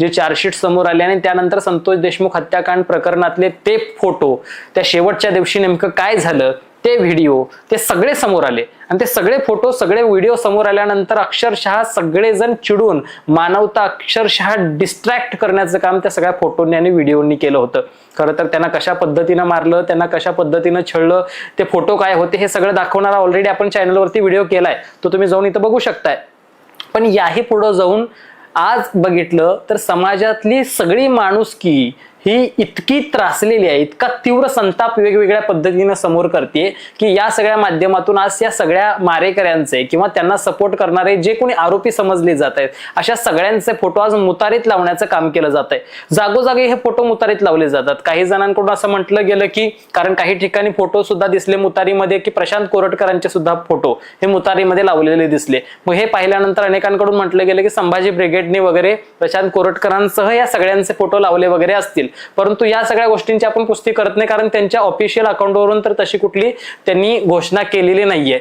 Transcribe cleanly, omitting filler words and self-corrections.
जे चार्जशीट समोर आले आणि त्यानंतर संतोष देशमुख हत्याकांड प्रकरणातले ते फोटो, त्या शेवटच्या दिवशी नेमकं काय झालं ते व्हिडिओ, ते सगळे समोर आले आणि ते सगळे फोटो सगळे व्हिडिओ समोर आल्यानंतर अक्षरशः सगळेजण चिडून मानवता अक्षरशः डिस्ट्रॅक्ट करण्याचं काम त्या सगळ्या फोटोंनी आणि व्हिडिओनी केलं होतं. खरं तर त्यांना कशा पद्धतीनं मारलं, त्यांना कशा पद्धतीनं छळलं, ते फोटो काय होते हे सगळं दाखवणारा ऑलरेडी आपण चॅनलवरती व्हिडिओ केलाय, तो तुम्ही जाऊन इथं बघू शकताय. पण याही पुढे जाऊन आज बघितलं तर समाजातली सगळी माणुसकी ही इतकी त्रासलेली आहे, इतका तीव्र संताप वेगवेगळ्या पद्धतीने समोर करते की या सगळ्या माध्यमातून आज या सगळ्या मारेकऱ्यांचे किंवा त्यांना सपोर्ट करणारे जे कोणी आरोपी समजले जात आहेत अशा सगळ्यांचे फोटो आज मुतारीत लावण्याचं काम केलं जात आहे. जागोजागी हे फोटो मुतारीत लावले जातात. काही जणांकडून असं म्हटलं गेलं की कारण काही ठिकाणी फोटो सुद्धा दिसले मुतारीमध्ये की प्रशांत कोरटकरांचे सुद्धा फोटो हे मुतारीमध्ये लावलेले दिसले. मग हे पाहिल्यानंतर अनेकांकडून म्हटलं गेलं की संभाजी ब्रिगेडने वगैरे प्रशांत कोरटकरांसह या सगळ्यांचे फोटो लावले वगैरे असतील. परंतु या सगळ्या गोष्टींची आपण पुष्टी करत नाही कारण त्यांच्या ऑफिशियल अकाउंटवरून तर तशी कुठली त्यांनी घोषणा केलेली नाहीये.